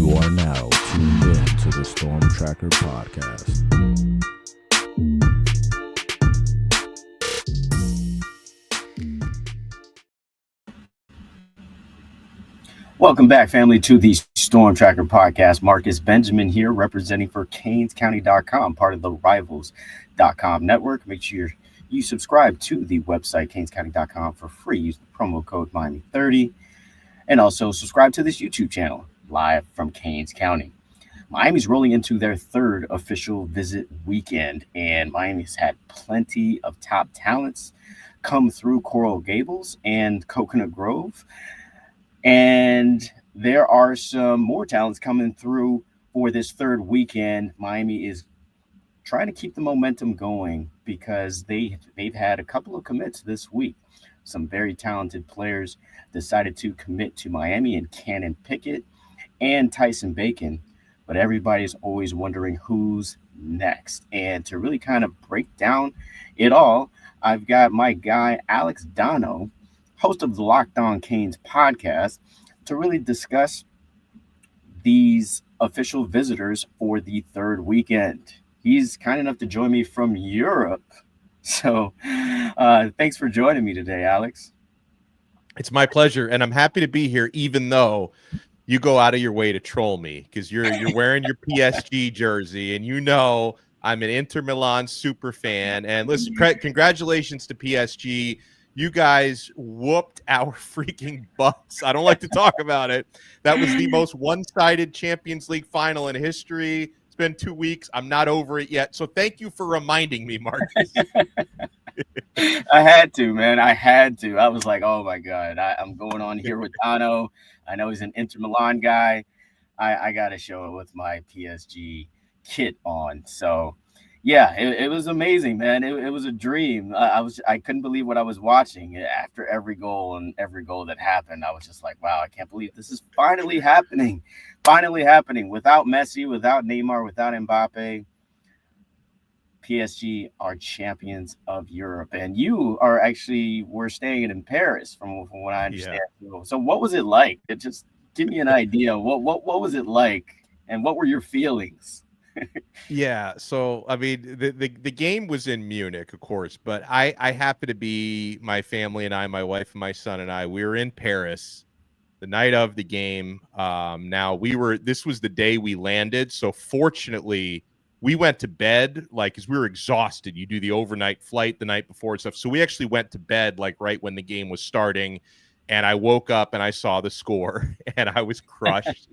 You are now tuned in to the Storm Tracker podcast. Welcome back, family, to the Storm Tracker podcast. Marcus Benjamin here, representing for CanesCounty.com, part of the Rivals.com network. Make sure you subscribe to the website, CanesCounty.com, for free. Use the promo code Miami30. And also subscribe to this YouTube channel, live from Canes County. Miami's rolling into their third official visit weekend, and Miami's had plenty of top talents come through Coral Gables and Coconut Grove. And there are some more talents coming through for this third weekend. Miami is trying to keep the momentum going because they've had a couple of commits this week. Some very talented players decided to commit to Miami, and Canon, Pickett, and Tyson Bacon. But everybody's always wondering who's next. And to really kind of break down it all, I've got my guy, Alex Donno, host of the Locked On Canes podcast, to really discuss these official visitors for the third weekend. He's kind enough to join me from Europe. So thanks for joining me today, Alex. It's my pleasure, and I'm happy to be here, even though you go out of your way to troll me because you're wearing your PSG jersey, and you know I'm an Inter Milan super fan. And listen, congratulations to PSG. You guys whooped our freaking butts. I don't like to talk about it. That was the most one-sided Champions League final in history. It's been 2 weeks. I'm not over it yet. So thank you for reminding me, Marcus. I had to, man. I had to. I was like, oh, my God. I'm going on here with Donno. I know he's an Inter Milan guy. I got to show it with my PSG kit on. So, yeah, it was amazing, man. It was a dream. I couldn't believe what I was watching. After every goal and every goal that happened, I was just like, wow, I can't believe this is finally happening. Finally happening. Without Messi, without Neymar, without Mbappe, PSG are champions of Europe. And you were staying in Paris from what I understand. Yeah. So what was it like? Just give me an idea. What was it like? And what were your feelings? Yeah, so I mean, the game was in Munich, of course, but I happened to be, my family and I, my wife and my son and I, we were in Paris the night of the game. This was the day we landed, so fortunately we went to bed because we were exhausted. You do the overnight flight the night before and stuff, so we actually went to bed right when the game was starting, and I woke up and I saw the score and I was crushed.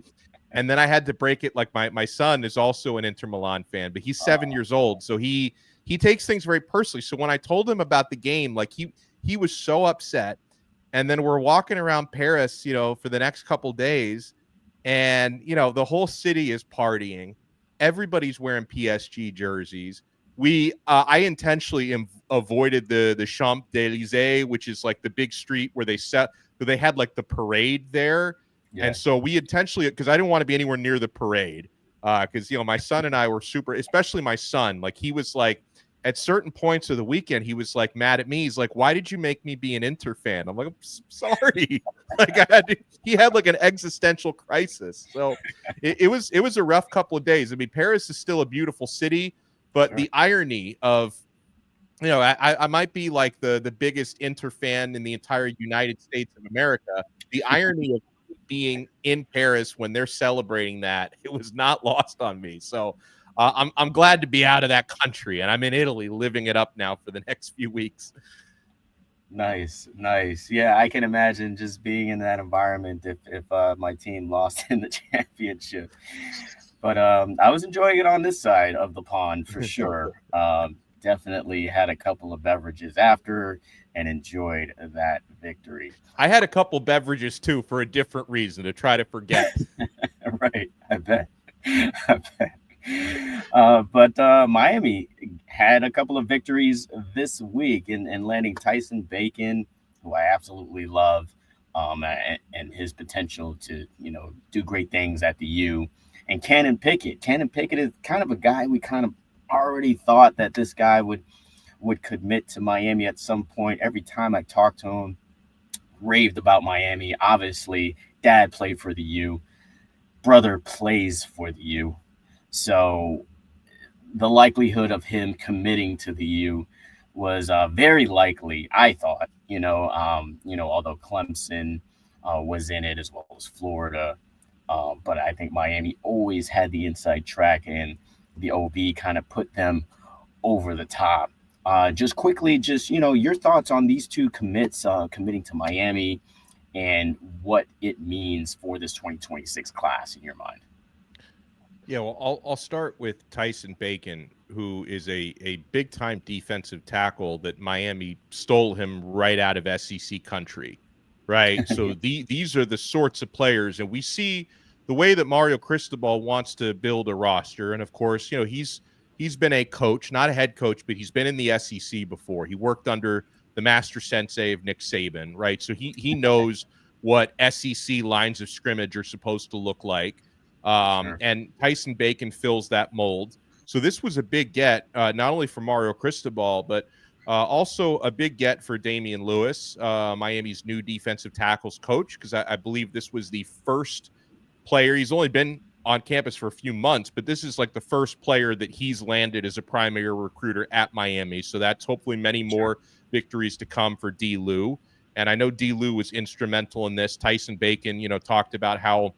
And then I had to break it. My son is also an Inter Milan fan, but he's 7 years old. So he takes things very personally. So when I told him about the game, he was so upset. And then we're walking around Paris, for the next couple days. And, the whole city is partying. Everybody's wearing PSG jerseys. I intentionally avoided the Champs-Élysées, which is the big street where they had the parade there. Yeah. And so we intentionally, because I didn't want to be anywhere near the parade, because my son and I were especially my son, he was at certain points of the weekend, he was mad at me. He's like, why did you make me be an Inter fan? I'm like, I'm sorry. He had an existential crisis. So it was a rough couple of days. I mean, Paris is still a beautiful city, but sure, the irony of, I might be the biggest Inter fan in the entire United States of America. The irony of being in Paris when they're celebrating that, it was not lost on me. So I'm glad to be out of that country, and I'm in Italy living it up now for the next few weeks. Nice. Yeah, I can imagine just being in that environment if my team lost in the championship. But I was enjoying it on this side of the pond for sure. Definitely had a couple of beverages after and enjoyed that victory. I had a couple beverages too for a different reason, to try to forget. Right, I bet. But Miami had a couple of victories this week in landing Tyson Bacon, who I absolutely love, and his potential to do great things at the U, and Canon Pickett. Canon Pickett is kind of a guy we kind of already thought that this guy would commit to Miami at some point. Every time I talked to him, raved about Miami. Obviously, dad played for the U. brother plays for the U. So the likelihood of him committing to the U was very likely, I thought, although Clemson was in it as well as Florida. But I think Miami always had the inside track, and the OB kind of put them over the top. Just quickly, your thoughts on these two commits committing to Miami and what it means for this 2026 class in your mind. Yeah, well, I'll start with Tyson Bacon, who is a big time defensive tackle that Miami stole him right out of SEC country, right? So these are the sorts of players, and we see the way that Mario Cristobal wants to build a roster, and of course, he's been a coach, not a head coach, but he's been in the SEC before. He worked under the master sensei of Nick Saban, right? So he knows what SEC lines of scrimmage are supposed to look like. Sure. And Tyson Bacon fills that mold. So this was a big get, not only for Mario Cristobal, but also a big get for Damian Lewis, Miami's new defensive tackles coach, because I believe this was the first player. He's only been on campus for a few months, but this is like the first player that he's landed as a primary recruiter at Miami. So that's hopefully many more victories to come for D. Lou. And I know D. Lou was instrumental in this. Tyson Bacon, talked about how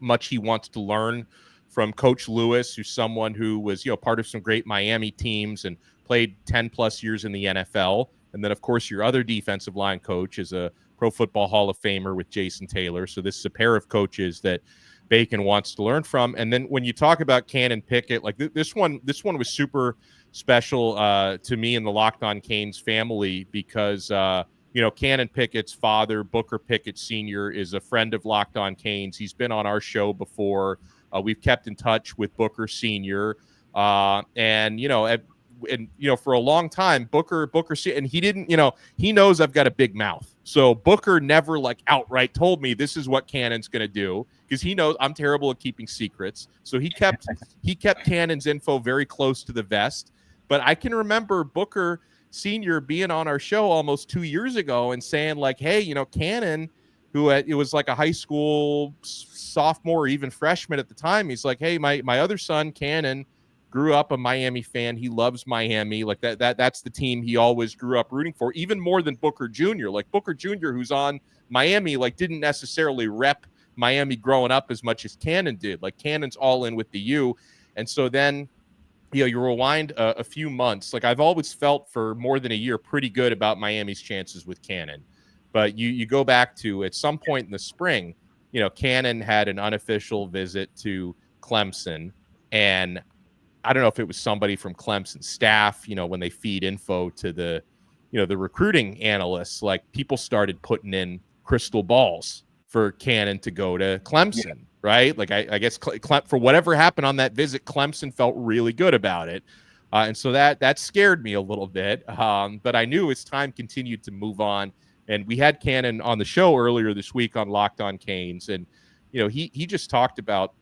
much he wants to learn from Coach Lewis, who's someone who was, part of some great Miami teams and played 10 plus years in the NFL. And then, of course, your other defensive line coach is a Pro Football Hall of Famer with Jason Taylor. So this is a pair of coaches that Bacon wants to learn from. And then when you talk about Canon Pickett, like this one was super special to me and the Locked On Canes family because Canon Pickett's father, Booker Pickett Sr., is a friend of Locked On Canes. He's been on our show before. We've kept in touch with Booker Sr. For a long time, Booker, and he didn't, he knows I've got a big mouth. So Booker never outright told me this is what Canon's going to do because he knows I'm terrible at keeping secrets. So he kept Canon's info very close to the vest. But I can remember Booker Senior being on our show almost 2 years ago and saying hey, Canon, who it was like a high school sophomore or even freshman at the time, he's like, hey, my other son Canon grew up a Miami fan. He loves Miami. Like that's the team he always grew up rooting for, even more than Booker Jr. Like Booker Jr., who's on Miami, didn't necessarily rep Miami growing up as much as Canon did. Like Canon's all in with the U. And so then, you rewind a few months. Like I've always felt for more than a year pretty good about Miami's chances with Canon. But you go back to at some point in the spring, Canon had an unofficial visit to Clemson. And I don't know if it was somebody from Clemson staff, when they feed info to the recruiting analysts, like people started putting in crystal balls for Canon to go to Clemson, right? Like I guess for whatever happened on that visit, Clemson felt really good about it. And so that scared me a little bit. But I knew as time continued to move on, and we had Canon on the show earlier this week on Locked On Canes. And, he just talked about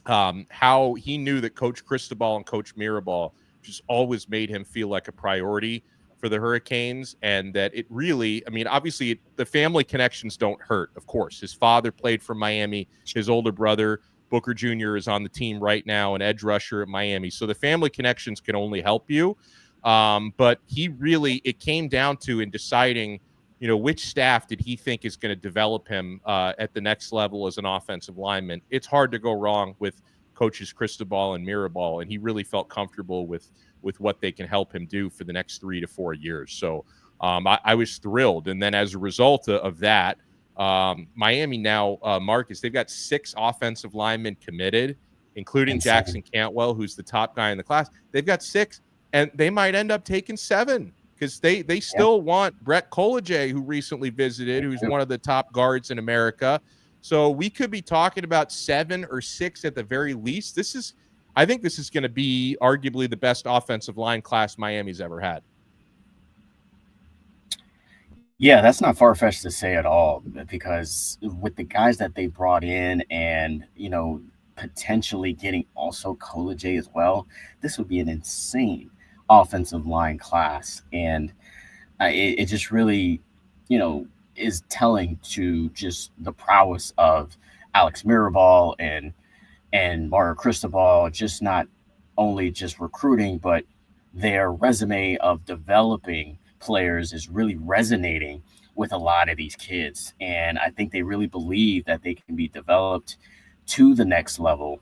how he knew that Coach Cristobal and Coach Mirabal just always made him feel like a priority for the Hurricanes, and that it really, obviously the family connections don't hurt. Of course, his father played for Miami. His older brother, Booker Jr., is on the team right now, an edge rusher at Miami. So the family connections can only help you. But it came down to in deciding, which staff did he think is going to develop him at the next level as an offensive lineman. It's hard to go wrong with coaches Cristobal and Mirabal, and he really felt comfortable with what they can help him do for the next 3 to 4 years. So I was thrilled. And then as a result of that, Miami now, Marcus, they've got 6 offensive linemen committed, including Jackson Cantwell, who's the top guy in the class. They've got 6, and they might end up taking 7 because they still want Brett Collegier, who recently visited, who's one of the top guards in America. So we could be talking about 7 or 6 at the very least. I think this is going to be arguably the best offensive line class Miami's ever had. Yeah, that's not far-fetched to say at all, because with the guys that they brought in and, potentially getting also Collegier as well, this would be an insane offensive line class. And it just really, is telling to just the prowess of Alex Mirabal and Mario Cristobal, just not only just recruiting, but their resume of developing players is really resonating with a lot of these kids. And I think they really believe that they can be developed to the next level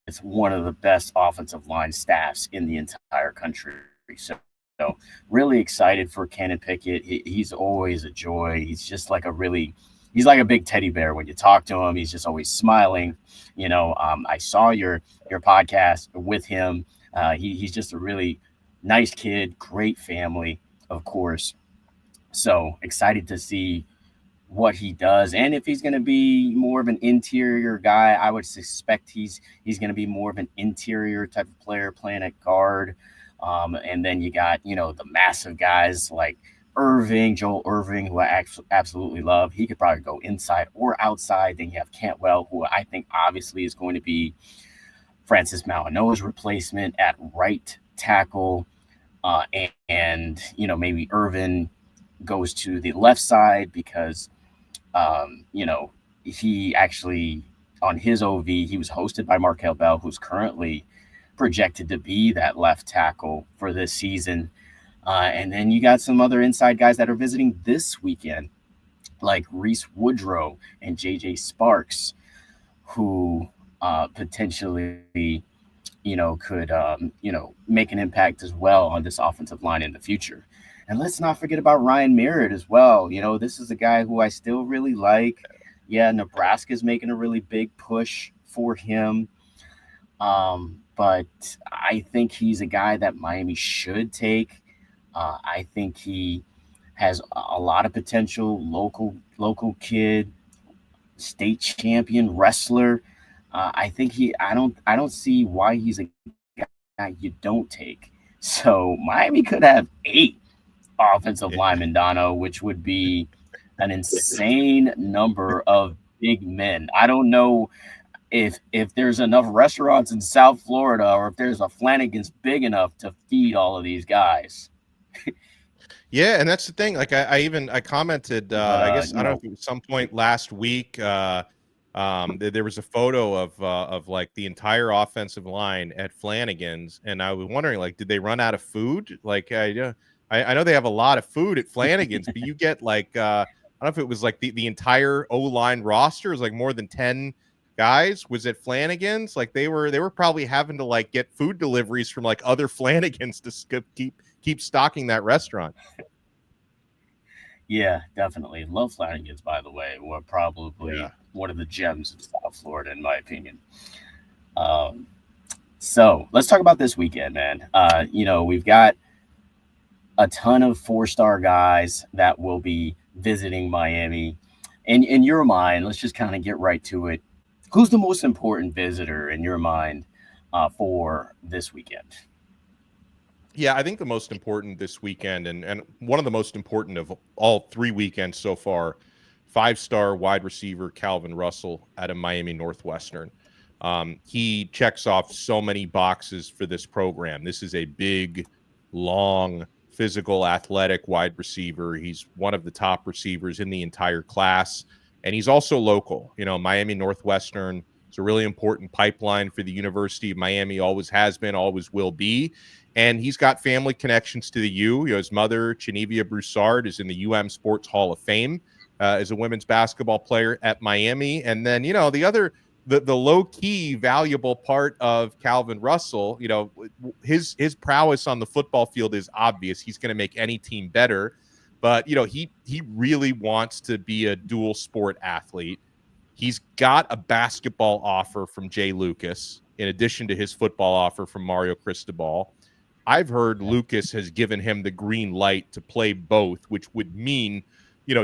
with one of the best offensive line staffs in the entire country. So really excited for Canon Pickett. He's always a joy. He's just like he's like a big teddy bear. When you talk to him, he's just always smiling. I saw your podcast with him. He's just a really nice kid, great family, of course. So excited to see what he does, and if he's going to be more of an interior guy. I would suspect he's going to be more of an interior type of player, playing at guard. And then you got the massive guys like Joel Irving, who I absolutely love. He could probably go inside or outside. Then you have Cantwell, who I think obviously is going to be Francis Malinois's replacement at right tackle. And maybe Irvin goes to the left side because he actually, on his OV, he was hosted by Markel Bell, who's currently projected to be that left tackle for this season. And then you got some other inside guys that are visiting this weekend, like Reese Woodrow and JJ Sparks, who potentially, could, make an impact as well on this offensive line in the future. And let's not forget about Ryan Merritt as well. This is a guy who I still really like. Yeah, Nebraska's making a really big push for him. But I think he's a guy that Miami should take. I think he has a lot of potential. Local kid, state champion wrestler. I think I don't see why he's a guy you don't take. So Miami could have 8 offensive lineman, Donno, which would be an insane number of big men. I don't know if there's enough restaurants in South Florida, or if there's a Flanagan's big enough to feed all of these guys. Yeah, and that's the thing. Like I commented, I guess I don't know if it was some point last week. There was a photo of like the entire offensive line at Flanagan's, and I was wondering, like, did they run out of food? Like, I know they have a lot of food at Flanagan's, but you get like I don't know if it was like the entire O-line roster is like more than 10 guys was at Flanagan's. Like they were probably having to like get food deliveries from like other Flanagan's to keep stocking that restaurant. Yeah, definitely. Love Flanagan's, by the way. We're probably one of the gems of South Florida, in my opinion. So let's talk about this weekend, man. We've got a ton of 4-star guys that will be visiting Miami. And in your mind, let's just kind of get right to it. Who's the most important visitor in your mind for this weekend? Yeah, I think the most important this weekend, and one of the most important of all 3 weekends so far, 5-star wide receiver Calvin Russell out of Miami Northwestern. He checks off so many boxes for this program. This is a big, long, physical, athletic wide receiver. He's one of the top receivers in the entire class, and he's also local. Miami Northwestern is a really important pipeline for the University of Miami, always has been, always will be. And he's got family connections to the U. His mother, Chenevia Broussard, is in the Sports Hall of Fame as a women's basketball player at Miami. And then, the low-key valuable part of Calvin Russell, his prowess on the football field is obvious. He's going to make any team better. But, he really wants to be a dual sport athlete. He's got a basketball offer from Jay Lucas, in addition to his football offer from Mario Cristobal. I've heard Lucas has given him the green light to play both, which would mean,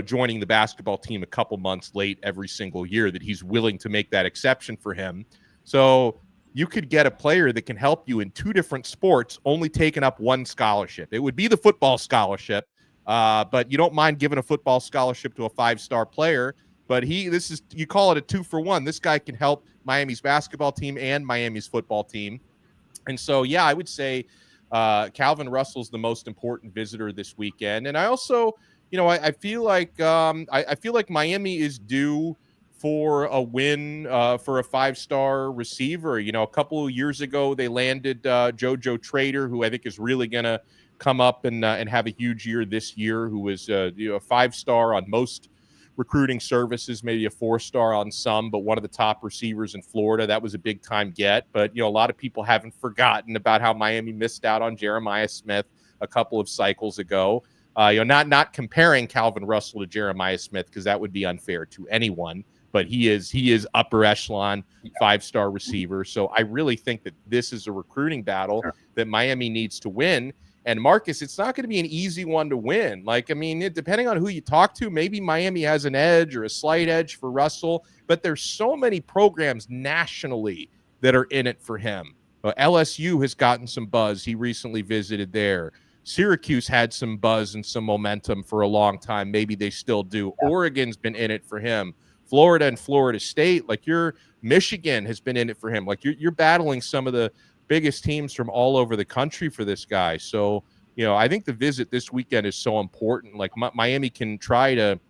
joining the basketball team a couple months late every single year, that he's willing to make that exception for him. So you could get a player that can help you in 2 different sports, only taking up 1 scholarship. It would be the football scholarship, but you don't mind giving a football scholarship to a 5-star player. But you call it a 2-for-1. This guy can help Miami's basketball team and Miami's football team. And so, yeah, I would say Calvin Russell's the most important visitor this weekend. And I also, I feel like Miami is due for a win for a 5-star receiver. You know, a couple of years ago, they landed JoJo Trader, who I think is really going to come up and have a huge year this year, who was a 5-star on most recruiting services, maybe a 4-star on some, but one of the top receivers in Florida. That was a big time get. But, a lot of people haven't forgotten about how Miami missed out on Jeremiah Smith a couple of cycles ago. Not comparing Calvin Russell to Jeremiah Smith, because that would be unfair to anyone. But he is upper echelon 5-star receiver. So I really think that this is a recruiting battle that Miami needs to win. And Marcus, it's not going to be an easy one to win. Depending on who you talk to, maybe Miami has an edge or a slight edge for Russell, but there's so many programs nationally that are in it for him. LSU has gotten some buzz. He recently visited there. Syracuse had some buzz and some momentum for a long time. Maybe they still do. Oregon's been in it for him. Florida and Florida State, Michigan has been in it for him. You're battling some of the biggest teams from all over the country for this guy. So, I think the visit this weekend is so important. Miami can try to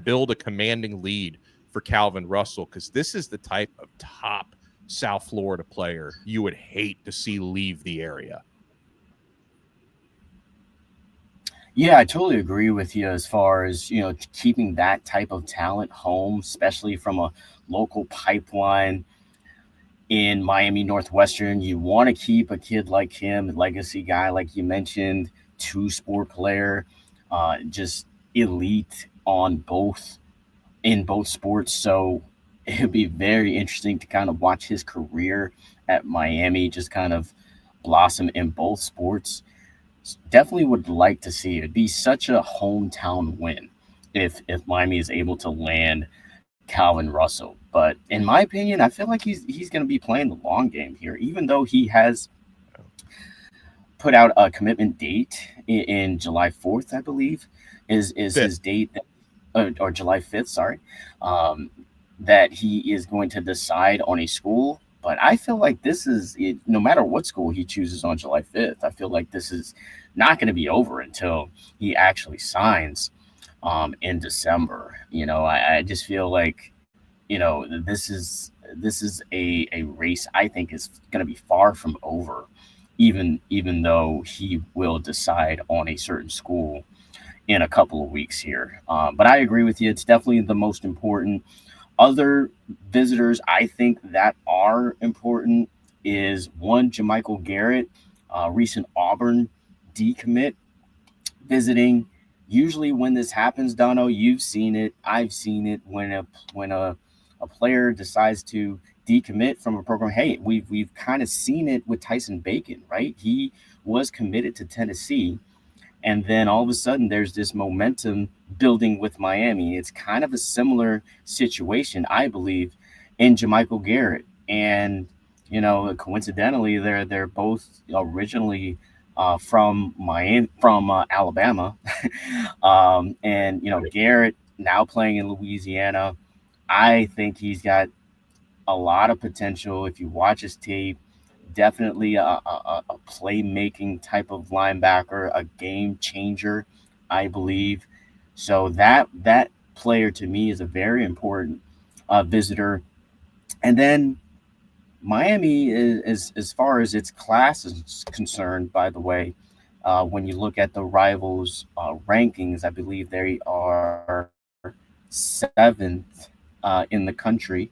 build a commanding lead for Calvin Russell, because this is the type of top South Florida player you would hate to see leave the area. Yeah, I totally agree with you as far as, keeping that type of talent home, especially from a local pipeline in Miami Northwestern. You want to keep a kid like him, a legacy guy, like you mentioned, 2-sport player, just elite in both sports. So it'd be very interesting to kind of watch his career at Miami just kind of blossom in both sports. Definitely would like to see it. It'd be such a hometown win if Miami is able to land Calvin Russell. But in my opinion, I feel like he's going to be playing the long game here, even though he has put out a commitment date in July 4th, I believe, is his date, or July 5th, sorry, that he is going to decide on a school. But I feel like this is, no matter what school he chooses on July 5th, I feel like this is not going to be over until he actually signs in December. I just feel like, this is a race I think is going to be far from over, even though he will decide on a certain school in a couple of weeks here. But I agree with you. It's definitely the most important. Other visitors I think that are important is one, JaMychal Garrett, recent Auburn decommit, visiting. Usually when this happens, Donno, you've seen it, I've seen it, when a player decides to decommit from a program. Hey, we've kind of seen it with Tyson Bacon, right? He was committed to Tennessee, and then all of a sudden there's this momentum building with Miami. It's kind of a similar situation, I believe, in JaMychal Garrett. And, coincidentally, they're both originally from Alabama. And, Garrett now playing in Louisiana. I think he's got a lot of potential. If you watch his tape, definitely a playmaking type of linebacker, a game changer, I believe. So that player to me is a very important visitor. And then Miami is as far as its class is concerned, by the way, when you look at the Rivals rankings, I believe they are 7th in the country.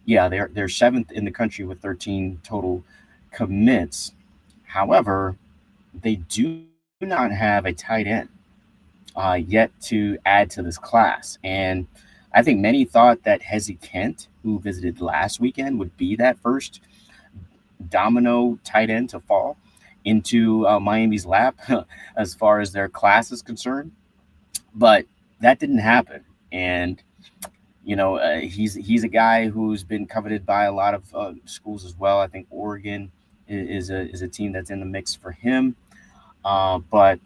Yeah, they're 7th in the country with 13 total commits. However, they do not have a tight end yet to add to this class. And I think many thought that Hezzy Kent, who visited last weekend, would be that first domino tight end to fall into Miami's lap as far as their class is concerned. But that didn't happen. And he's a guy who's been coveted by a lot of schools as well. I think Oregon is a team that's in the mix for him. But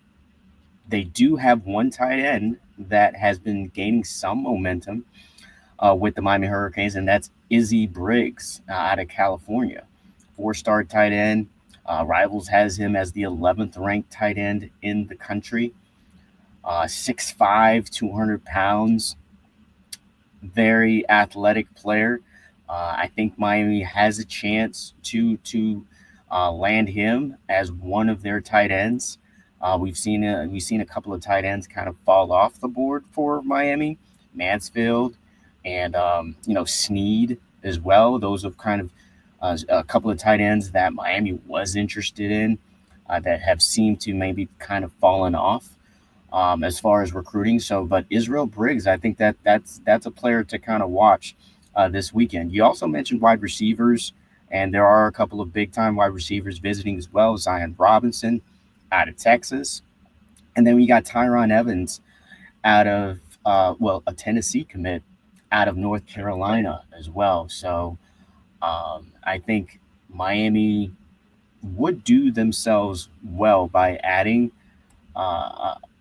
they do have one tight end that has been gaining some momentum with the Miami Hurricanes, and that's Izzy Briggs out of California. 4-star tight end. Rivals has him as the 11th ranked tight end in the country. 6'5", 200 pounds. very athletic player. I think Miami has a chance to land him as one of their tight ends. We've seen a couple of tight ends kind of fall off the board for Miami, Mansfield, and Snead as well. Those have kind of a couple of tight ends that Miami was interested in that have seemed to maybe kind of fallen off as far as recruiting. So, but Israel Briggs, I think that's a player to kind of watch this weekend. You also mentioned wide receivers, and there are a couple of big time wide receivers visiting as well. Zion Robinson out of Texas, and then we got Tyron Evans out of a Tennessee commit out of North Carolina as well. So I think Miami would do themselves well by adding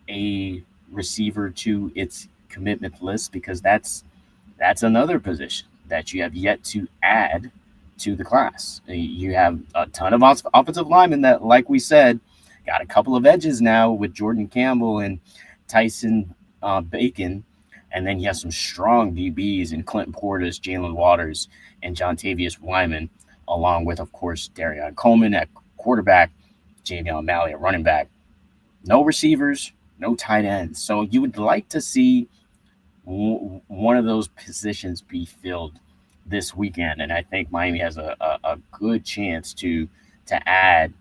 a receiver to its commitment list, because that's another position that you have yet to add to the class. You have a ton of offensive linemen that, like we said, got a couple of edges now with Jordan Campbell and Tyson Bacon. And then you have some strong DBs in Clinton Portis, Jalen Waters, and John Tavius Wyman, along with, of course, Darion Coleman at quarterback, Jamie O'Malley at running back. No receivers, no tight ends. So you would like to see one of those positions be filled this weekend. And I think Miami has a good chance to add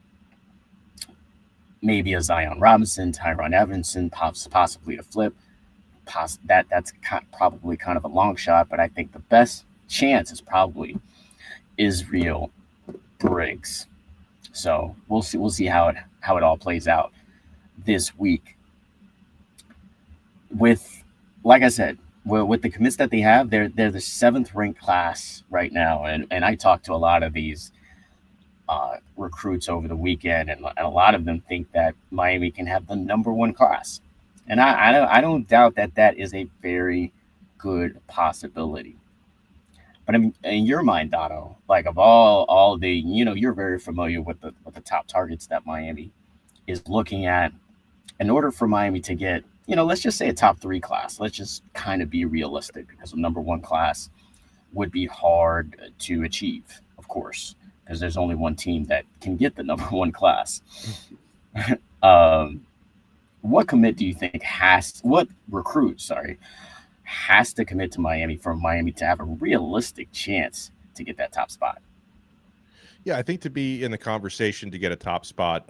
maybe a Zion Robinson, Tyron Evanson, possibly a flip. That's probably kind of a long shot, but I think the best chance is probably Israel Briggs. So we'll see how it all plays out this week. With, like I said, with the commits that they have, they're the 7th ranked class right now, and I talked to a lot of these recruits over the weekend, and a lot of them think that Miami can have the number 1 class, and I don't doubt that is a very good possibility. But in your mind, Donno, like of all the, you're very familiar with the top targets that Miami is looking at. In order for Miami to get, let's just say a top 3 class, let's just kind of be realistic, because a number 1 class would be hard to achieve, of course, because there's only one team that can get the number 1 class. What recruit, has to commit to Miami for Miami to have a realistic chance to get that top spot? Yeah, I think to be in the conversation to get a top spot,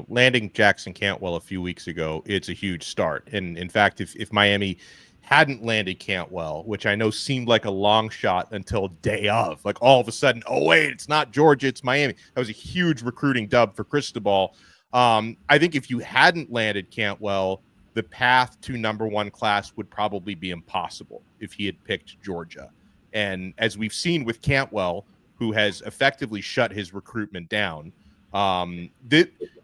landing Jackson Cantwell a few weeks ago, it's a huge start. And in fact, if Miami hadn't landed Cantwell, which I know seemed like a long shot until day of, like all of a sudden, oh, wait, it's not Georgia, it's Miami. That was a huge recruiting dub for Cristobal. I think if you hadn't landed Cantwell, the path to number 1 class would probably be impossible if he had picked Georgia. And as we've seen with Cantwell, who has effectively shut his recruitment down,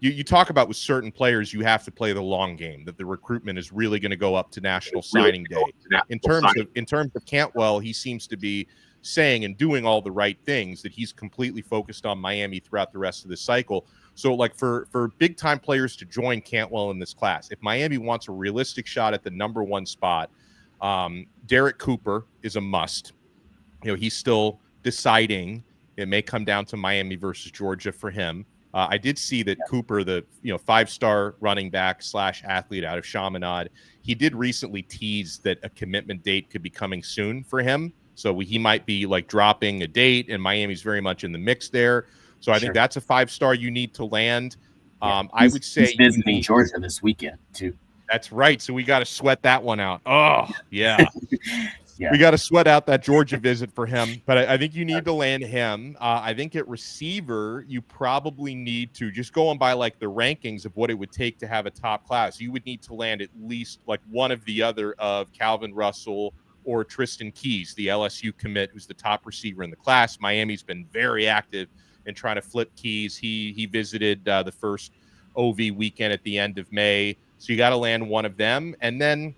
you talk about with certain players, you have to play the long game, that the recruitment is really going to go up to National Signing Day. In terms of Cantwell, he seems to be saying and doing all the right things, that he's completely focused on Miami throughout the rest of the cycle. So like for big time players to join Cantwell in this class, if Miami wants a realistic shot at the number 1 spot, Derek Cooper is a must. He's still deciding. It may come down to Miami versus Georgia for him. I did see that Cooper, the 5-star running back / athlete out of Chaminade, he did recently tease that a commitment date could be coming soon for him. So he might be like dropping a date, and Miami's very much in the mix there. So I think that's a 5-star you need to land. I would say he's visiting Georgia this weekend too. That's right. So we got to sweat that one out. Oh, yeah. Yeah. We got to sweat out that Georgia visit for him. But I think you need to land him. I think at receiver, you probably need to, just going by like the rankings of what it would take to have a top class, you would need to land at least like one of the other of Calvin Russell or Tristan Keys, the LSU commit, who's the top receiver in the class. Miami's been very active in trying to flip Keys. He visited the first OV weekend at the end of May. So you got to land one of them. And then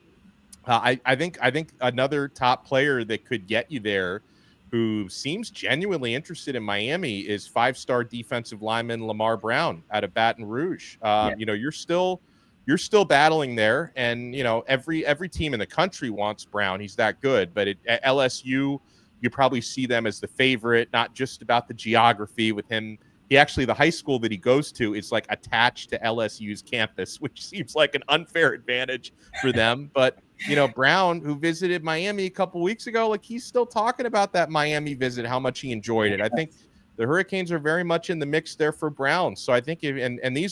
I think another top player that could get you there, who seems genuinely interested in Miami, is 5-star defensive lineman Lamar Brown out of Baton Rouge. You're still you're still battling there. And, every team in the country wants Brown. He's that good. But at LSU, you probably see them as the favorite, not just about the geography with him. The high school that he goes to is like attached to LSU's campus, which seems like an unfair advantage for them. But, Brown, who visited Miami a couple weeks ago, like he's still talking about that Miami visit, how much he enjoyed it. I think the Hurricanes are very much in the mix there for Brown. So I think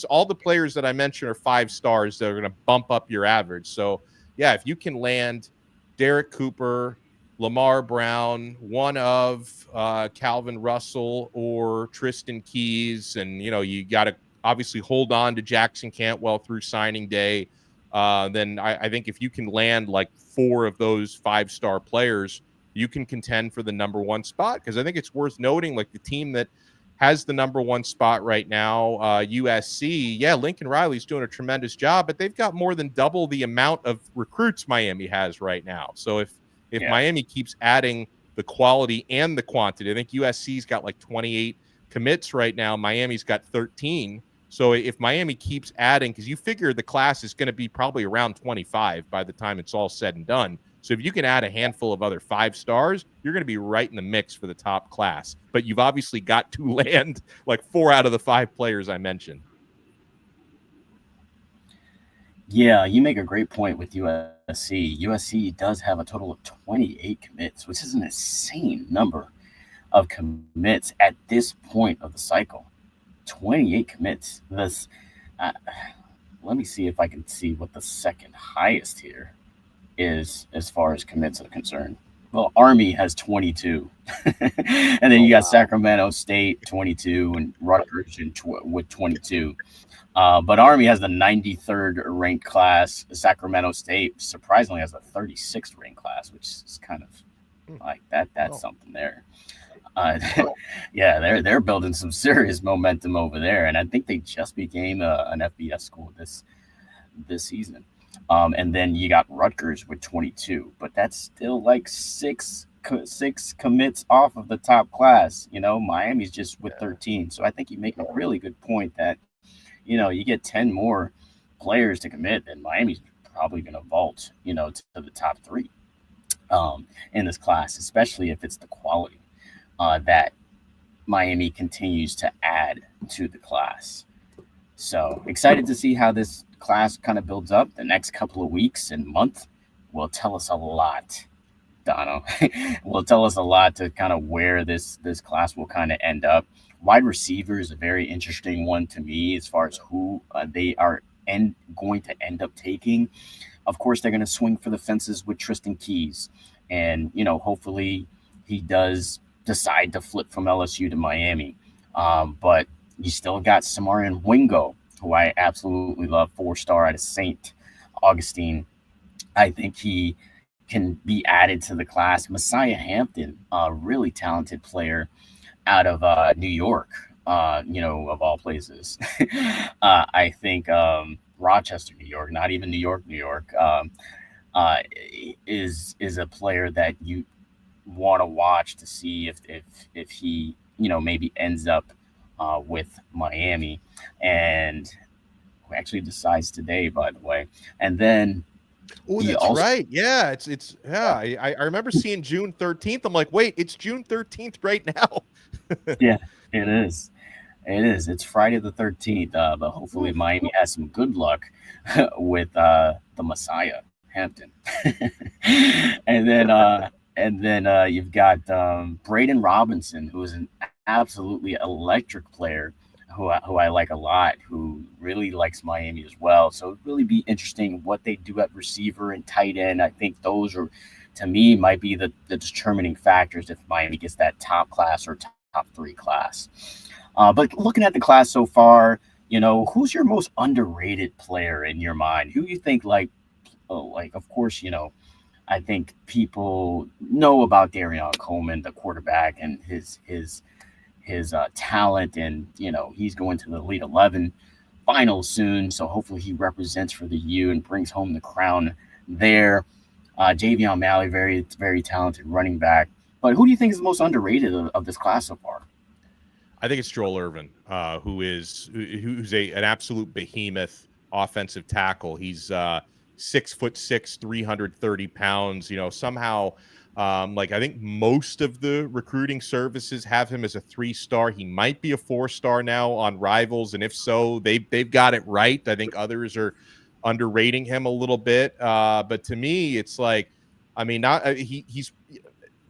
all the players that I mentioned are 5 stars that are going to bump up your average. So yeah, if you can land Derek Cooper, Lamar Brown, one of Calvin Russell or Tristan Keys, and you got to obviously hold on to Jackson Cantwell through signing day. Then I think if you can land like 4 of those 5-star players, you can contend for the number 1 spot. Because I think it's worth noting, like the team that has the number 1 spot right now, USC. Yeah, Lincoln Riley's doing a tremendous job, but they've got more than double the amount of recruits Miami has right now. So if Miami keeps adding the quality and the quantity, I think USC's got like 28 commits right now. Miami's got 13. So if Miami keeps adding, because you figure the class is going to be probably around 25 by the time it's all said and done. So if you can add a handful of other 5 stars, you're going to be right in the mix for the top class. But you've obviously got to land like 4 out of the 5 players I mentioned. Yeah, you make a great point with USC. USC does have a total of 28 commits, which is an insane number of commits at this point of the cycle. 28 commits. Let me see if I can see what the second highest here is as far as commits are concerned. Well, Army has 22. And then you got Sacramento State 22 and Rutgers with 22. But Army has the 93rd ranked class. Sacramento State surprisingly has a 36th ranked class, which is kind of like that. That's something there. Yeah, they're building some serious momentum over there, and I think they just became an FBS school this season. And then you got Rutgers with 22, but that's still like six commits off of the top class. Miami's just with 13. So I think you make a really good point that you get 10 more players to commit, and Miami's probably going to vault to the top 3 in this class, especially if it's the quality that Miami continues to add to the class. So excited to see how this class kind of builds up. The next couple of weeks and month will tell us a lot, Donno. Will tell us a lot to kind of where this class will kind of end up. Wide receiver is a very interesting one to me as far as who they are going to end up taking. Of course, they're going to swing for the fences with Tristan Keys. And, hopefully he does decide to flip from LSU to Miami. But you still got Samarian Wingo, who I absolutely love, 4-star out of St. Augustine. I think he can be added to the class. Messiah Hampton, a really talented player out of New York, of all places. I think Rochester, New York, not even New York, is a player that you want to watch to see if he, maybe ends up with Miami, and who actually decides today, by the way. And then that's right. Yeah, it's I remember seeing June 13th. I'm like, wait, it's June 13th right now. Yeah, it is. It's Friday the 13th. But hopefully Miami has some good luck with the Messiah Hampton. and then you've got Braden Robinson, who is an absolutely electric player who I like a lot, who really likes Miami as well. So it'd really be interesting what they do at receiver and tight end. I think those are, to me, might be the determining factors if Miami gets that top class or top 3 class. But looking at the class so far, who's your most underrated player in your mind? Who you think of course, I think people know about Darion Coleman, the quarterback, and his talent, and he's going to the Elite 11 finals soon. So hopefully he represents for the U and brings home the crown there. Javion Malley, very, very talented running back. But who do you think is the most underrated of this class so far? I think it's Joel Irvin, who's an absolute behemoth offensive tackle. He's 6'6", 330 pounds. Somehow, I think most of the recruiting services have him as a 3-star. He might be a 4-star now on Rivals, and if so, they've got it right. I think others are underrating him a little bit. But to me, it's like, I mean, he's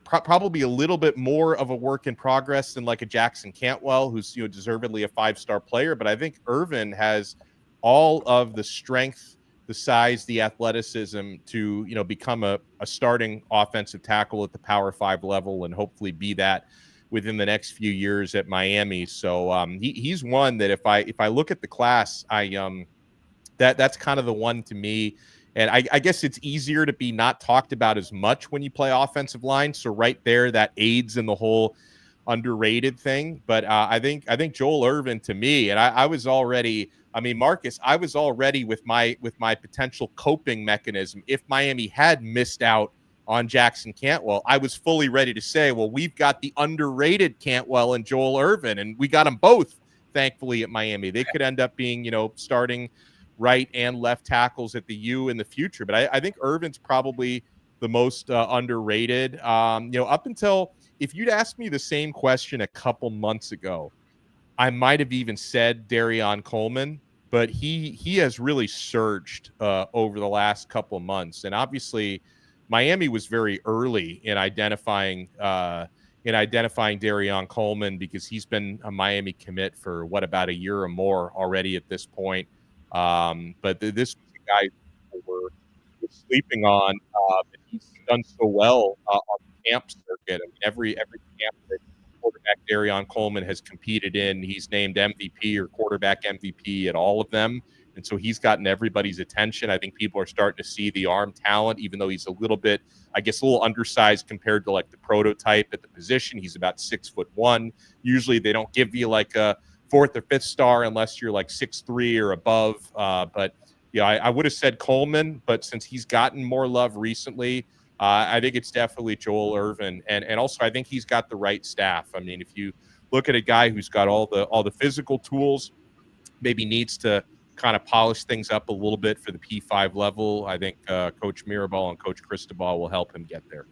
probably a little bit more of a work in progress than like a Jackson Cantwell, who's deservedly a 5-star player. But I think Irvin has all of the strength, the size, the athleticism to become a starting offensive tackle at the Power 5 level, and hopefully be that within the next few years at Miami. So he's one that if I look at the class, that's kind of the one to me. And I guess it's easier to be not talked about as much when you play offensive line. So right there, that aids in the whole underrated thing. But I think Joel Irvin, to me, and I was already, Marcus, I was already with my potential coping mechanism. If Miami had missed out on Jackson Cantwell, I was fully ready to say, well, we've got the underrated Cantwell and Joel Irvin, and we got them both, thankfully, at Miami. They could end up being, starting right and left tackles at the U in the future. But I think Irvin's probably the most underrated. Up until, if you'd asked me the same question a couple months ago, I might have even said Darion Coleman, but he has really surged over the last couple of months. And obviously, Miami was very early in identifying Darion Coleman, because he's been a Miami commit for about a year or more already at this point. But this was a guy we're sleeping on, and he's done so well on the camp circuit. Every camp that quarterback Darion Coleman has competed in, he's named MVP or quarterback MVP at all of them. And so he's gotten everybody's attention. I think people are starting to see the arm talent, even though he's a little bit, a little undersized compared to like the prototype at the position. He's about 6'1". Usually they don't give you like a 4th or 5th star unless you're like 6'3" or above. But I would have said Coleman, but since he's gotten more love recently, I think it's definitely Joel Irvin. And also I think he's got the right staff. If you look at a guy who's got all the physical tools, maybe needs to kind of polish things up a little bit for the P5 level, I think Coach Mirabal and Coach Cristobal will help him get there.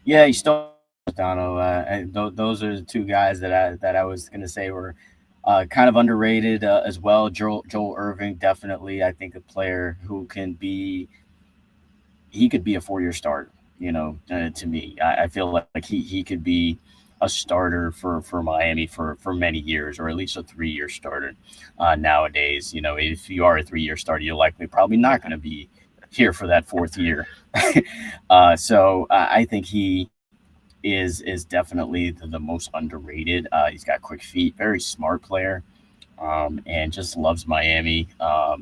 Yeah, you still Donno. Those are the two guys that I was going to say were kind of underrated as well. Joel Irvin, definitely, I think a player who could be a 4-year starter. To me, I feel like he could be a starter for Miami for many years, or at least a 3-year starter. Nowadays, if you are a 3-year starter, you're likely probably not going to be here for that 4th year. So I think he is definitely the most underrated. He's got quick feet, very smart player, and just loves Miami. I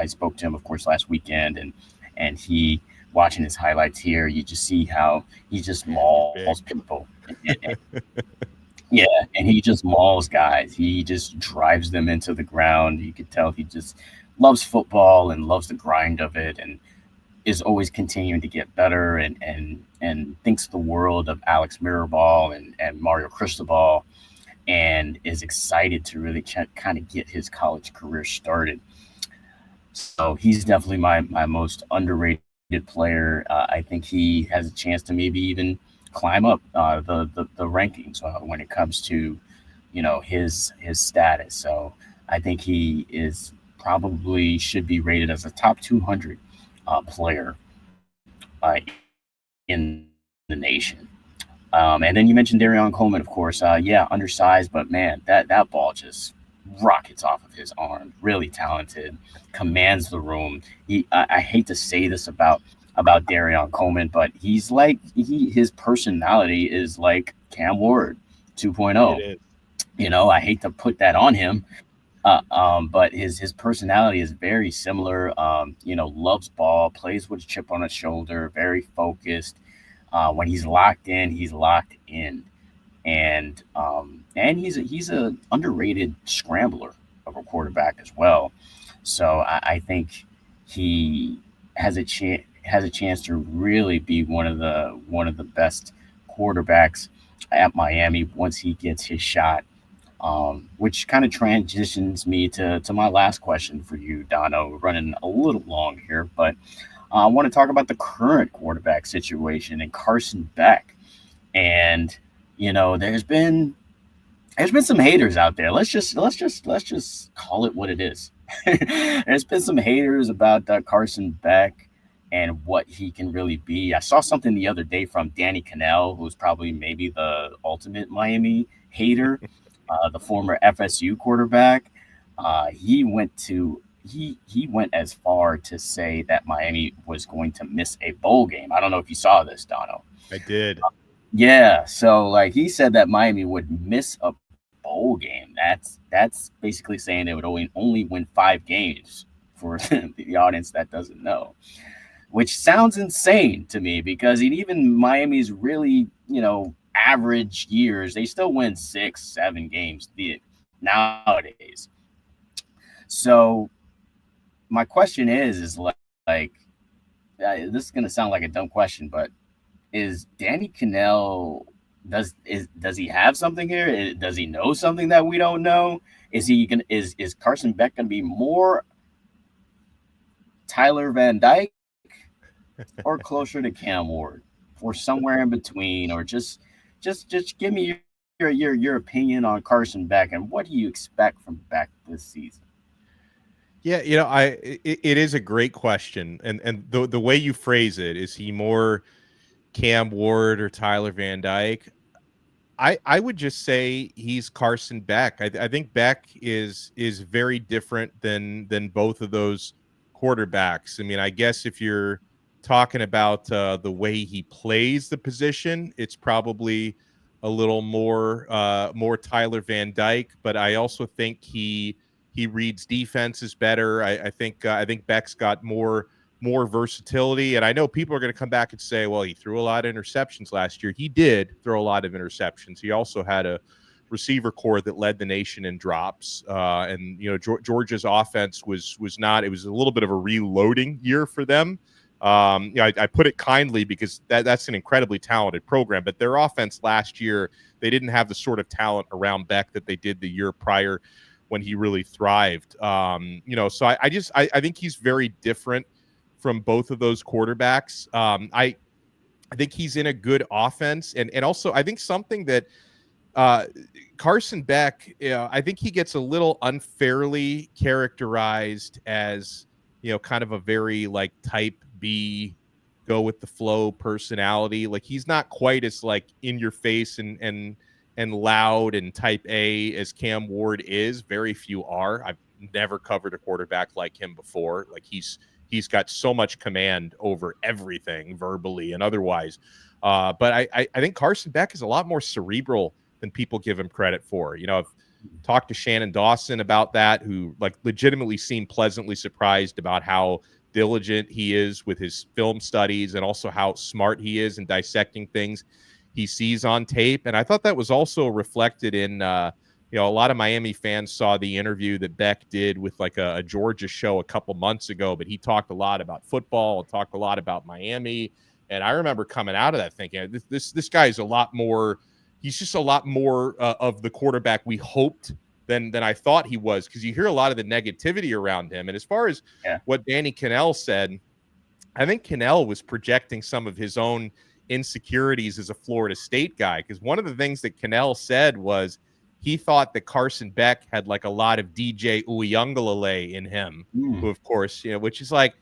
spoke to him, of course, last weekend, and he, watching his highlights here, you just see how he just mauls people. Yeah, and he just mauls guys. He just drives them into the ground. You could tell he just loves football and loves the grind of it, and is always continuing to get better, and thinks the world of Alex Mirabal and Mario Cristobal, and is excited to really kind of get his college career started. So he's definitely my most underrated player. I think he has a chance to maybe even climb up the rankings when it comes to his status. So I think he is probably should be rated as a top 200 player in the nation. And then you mentioned Darion Coleman, of course. Undersized, but man, that ball just rockets off of his arm. Really talented, commands the room. I hate to say this about Darion Coleman, but he's like his personality is like Cam Ward 2.0. I hate to put that on him, but his personality is very similar. Loves ball, plays with a chip on his shoulder, very focused. When he's locked in, he's locked in, and he's a underrated scrambler of a quarterback as well. So I think he has a chance to really be one of the best quarterbacks at Miami once he gets his shot which kind of transitions me to my last question for you, Dono. We're running a little long here, but I want to talk about the current quarterback situation and Carson Beck. And there's been some haters out there. Let's just call it what it is. There's been some haters about Carson Beck and what he can really be. I saw something the other day from Danny Kannell, who's probably maybe the ultimate Miami hater, the former FSU quarterback. He went as far to say that Miami was going to miss a bowl game. I don't know if you saw this, Dono. I did. Yeah, so like he said that Miami would miss a bowl game. That's basically saying they would only win 5 games for the audience that doesn't know, which sounds insane to me because even Miami's really, average years, they still win 6, 7 games nowadays. So my question is like this is gonna sound like a dumb question, but is Danny Kannell does he have something here? Does he know something that we don't know? Is Carson Beck gonna be more Tyler Van Dyke or closer to Cam Ward or somewhere in between, or just give me your opinion on Carson Beck and what do you expect from Beck this season? Yeah, it is a great question, and the way you phrase it, is he more Cam Ward or Tyler Van Dyke? I would just say he's Carson Beck. I think Beck is very different than both of those quarterbacks. I mean, I guess if you're talking about the way he plays the position, it's probably a little more Tyler Van Dyke. But I also think he reads defenses better. I think Beck's got more versatility. And I know people are going to come back and say, well, he threw a lot of interceptions last year. He did throw a lot of interceptions. He also had a receiver core that led the nation in drops. And Georgia's offense was not. It was a little bit of a reloading year for them. I put it kindly because that's an incredibly talented program. But their offense last year, they didn't have the sort of talent around Beck that they did the year prior when he really thrived. So I think he's very different from both of those quarterbacks. I think he's in a good offense, and also I think something that Carson Beck, I think he gets a little unfairly characterized as kind of a very like type B, go with the flow personality. Like he's not quite as like in your face and loud and type A as Cam Ward is. Very few are. I've never covered a quarterback like him before. Like he's got so much command over everything, verbally and otherwise. But I think Carson Beck is a lot more cerebral than people give him credit for. I've talked to Shannon Dawson about that, who like legitimately seemed pleasantly surprised about how diligent he is with his film studies and also how smart he is in dissecting things he sees on tape. And I thought that was also reflected in a lot of Miami fans saw the interview that Beck did with like a Georgia show a couple months ago, but he talked a lot about football and talked a lot about Miami. And I remember coming out of that thinking, this guy is a lot more. He's just a lot more of the quarterback we hoped than I thought he was, because you hear a lot of the negativity around him. And as far as what Danny Kannell said, I think Kannell was projecting some of his own insecurities as a Florida State guy, because one of the things that Kannell said was he thought that Carson Beck had like a lot of DJ Uyunglele in him, who of course, which is like,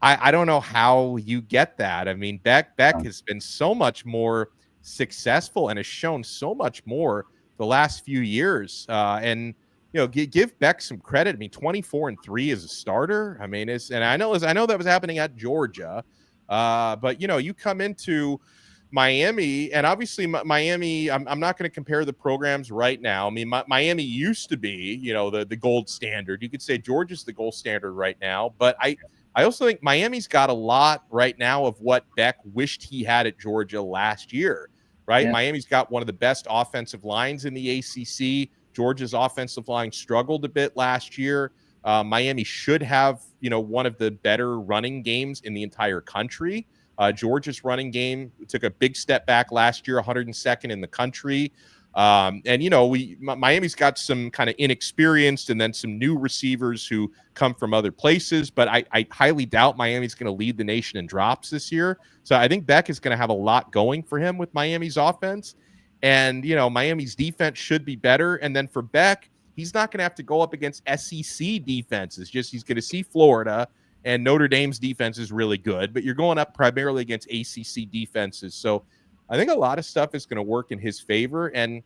I don't know how you get that. I mean, Beck has been so much more successful and has shown so much more the last few years. And give Beck some credit. I mean, 24-3 as a starter. I mean, and I know that was happening at Georgia. But you come into Miami, and obviously Miami, I'm not going to compare the programs right now. I mean, Miami used to be, the gold standard. You could say Georgia's the gold standard right now, but I also think Miami's got a lot right now of what Beck wished he had at Georgia last year, right? Yeah. Miami's got one of the best offensive lines in the ACC. Georgia's offensive line struggled a bit last year. Miami should have, one of the better running games in the entire country. Georgia's running game took a big step back last year, 102nd in the country. And Miami's got some kind of inexperienced and then some new receivers who come from other places, but I highly doubt Miami's going to lead the nation in drops this year. So I think Beck is going to have a lot going for him with Miami's offense. And, Miami's defense should be better. And then for Beck, he's not going to have to go up against SEC defenses. He's going to see Florida, and Notre Dame's defense is really good, but you're going up primarily against ACC defenses. So I think a lot of stuff is going to work in his favor. And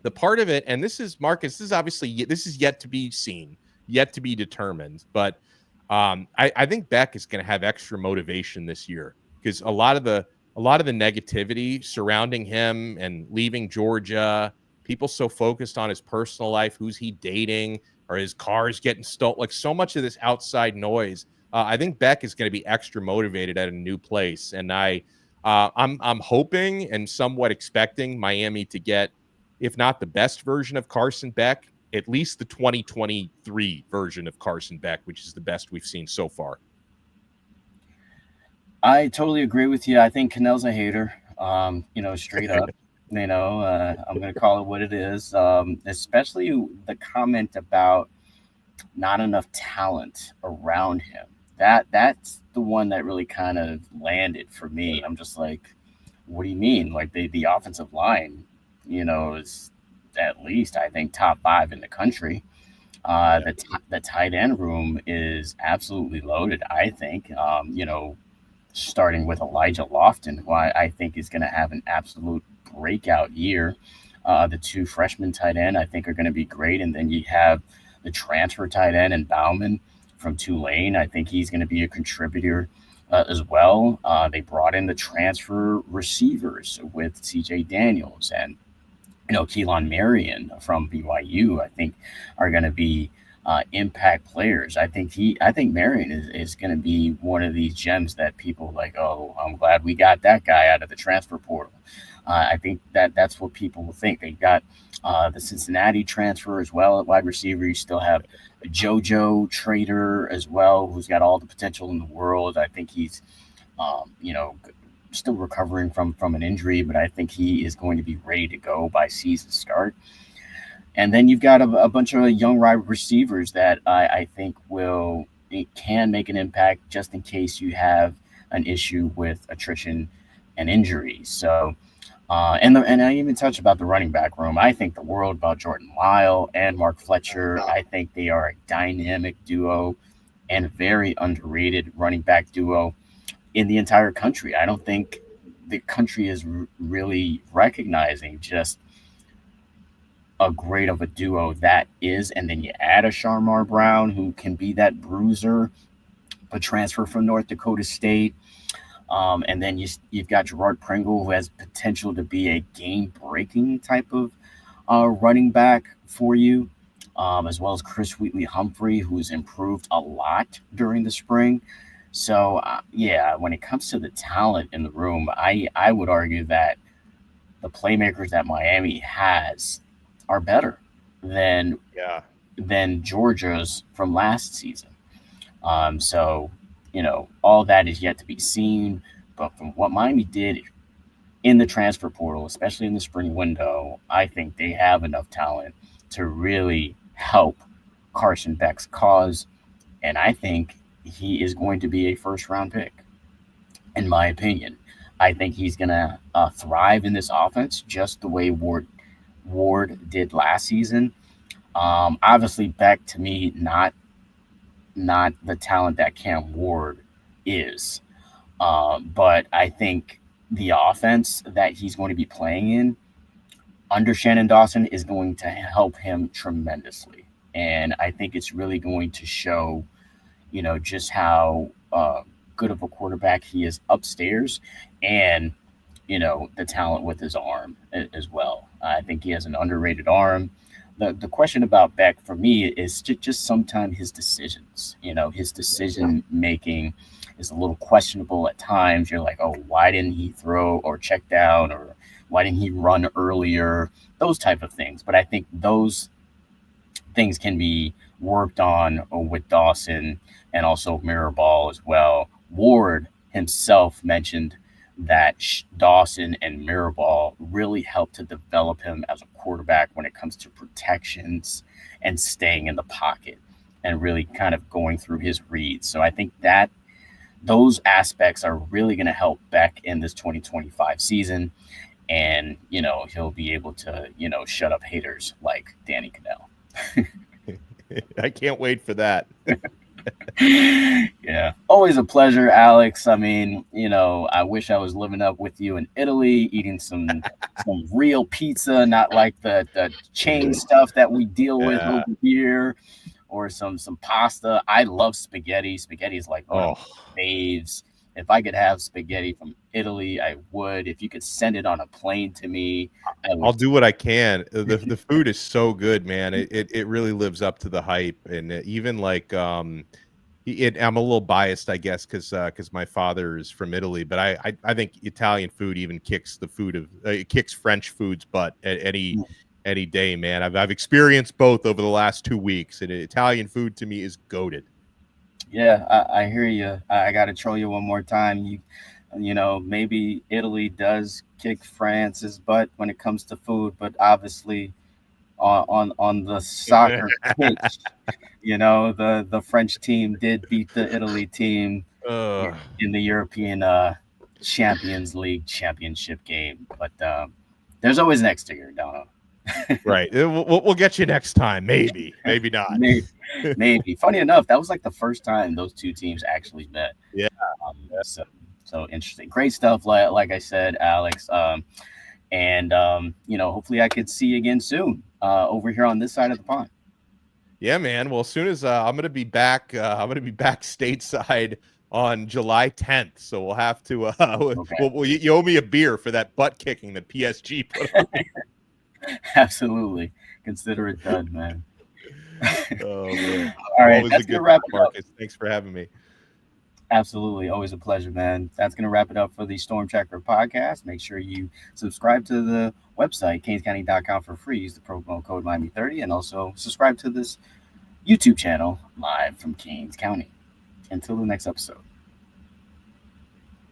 the part of it, and this is Marcus, this is yet to be seen, yet to be determined. But I think Beck is going to have extra motivation this year because a lot of the negativity surrounding him and leaving Georgia, people so focused on his personal life, who's he dating, or his car's getting stolen, like so much of this outside noise. I think Beck is going to be extra motivated at a new place, and I'm hoping and somewhat expecting Miami to get, if not the best version of Carson Beck, at least the 2023 version of Carson Beck, which is the best we've seen so far. I totally agree with you. I think Kannell's a hater, straight up. I'm going to call it what it is, especially the comment about not enough talent around him. That's the one that really kind of landed for me. I'm just like, what do you mean? Like the offensive line, is at least, I think, top 5 in the country. The tight end room is absolutely loaded, I think. Starting with Elijah Lofton, who I think is going to have an absolute breakout year. The 2 freshman tight end, I think, are going to be great. And then you have the transfer tight end and Bauman from Tulane. I think he's going to be a contributor as well. They brought in the transfer receivers with CJ Daniels and Keelan Marion from BYU. I think are going to be impact players. I think Marion is going to be one of these gems that people like. Oh, I'm glad we got that guy out of the transfer portal. I think that's what people will think. They got the Cincinnati transfer as well at wide receiver. You still have JoJo Trader as well, who's got all the potential in the world. I think he's, still recovering from an injury, but I think he is going to be ready to go by season start. And then you've got a bunch of young wide receivers that I think can make an impact just in case you have an issue with attrition and injuries. So, and I even touched about the running back room. I think the world about Jordan Lyle and Mark Fletcher. I think they are a dynamic duo and very underrated running back duo in the entire country. I don't think the country is really recognizing just a great of a duo that is. And then you add a Sharmar Brown, who can be that bruiser, a transfer from North Dakota State. And then you've got Gerard Pringle, who has potential to be a game-breaking type of running back for you, as well as Chris Wheatley-Humphrey, who's improved a lot during the spring. So, when it comes to the talent in the room, I would argue that the playmakers that Miami has are better than Georgia's from last season. All that is yet to be seen. But from what Miami did in the transfer portal, especially in the spring window, I think they have enough talent to really help Carson Beck's cause. And I think he is going to be a first-round pick, in my opinion. I think he's going to thrive in this offense just the way Ward did last season. Obviously, Beck, to me, not the talent that Cam Ward is. But I think the offense that he's going to be playing in under Shannon Dawson is going to help him tremendously. And I think it's really going to show, just how good of a quarterback he is upstairs and, the talent with his arm as well. I think he has an underrated arm. The question about Beck for me is just sometimes his decisions. His decision making is a little questionable at times. You're like, oh, why didn't he throw or check down, or why didn't he run earlier? Those type of things. But I think those things can be worked on with Dawson and also Mirrorball as well. Ward himself mentioned that Dawson and Mirabal really helped to develop him as a quarterback when it comes to protections and staying in the pocket and really kind of going through his reads. So I think that those aspects are really going to help Beck in this 2025 season. And, he'll be able to, shut up haters like Danny Kannell. I can't wait for that. Yeah, always a pleasure, Alex. I mean, I wish I was living up with you in Italy, eating some real pizza, not like the chain stuff that we deal with over here, or some pasta. I love spaghetti. Spaghetti is like one of my faves. If I could have spaghetti from Italy, I would. If you could send it on a plane to me, I'll do what I can. The food is so good, man. It really lives up to the hype, and even like I'm a little biased, I guess, because my father is from Italy, but I think Italian food even kicks the food of it kicks French food's butt at any day, man. I've experienced both over the last 2 weeks, and Italian food to me is goated. Yeah, I hear you. I got to troll you one more time. Maybe Italy does kick France's butt when it comes to food, but obviously on the soccer pitch, the French team did beat the Italy team in the European Champions League championship game. But there's always next year, Donno. Right. We'll get you next time. Maybe not. Maybe. Funny enough, that was like the first time those two teams actually met. Yeah. So interesting. Great stuff. Like I said, Alex. And hopefully I could see you again soon over here on this side of the pond. Yeah, man. Well, as soon as I'm going to be back stateside on July 10th. So we'll have to, you owe me a beer for that butt kicking that PSG put on me. Absolutely. Consider it done, man. Oh, man. All right. That's going to wrap it up. Marcus. Thanks for having me. Absolutely. Always a pleasure, man. That's going to wrap it up for the Storm Tracker podcast. Make sure you subscribe to the website, canescounty.com, for free. Use the promo code Miami30, and also subscribe to this YouTube channel live from Canes County. Until the next episode.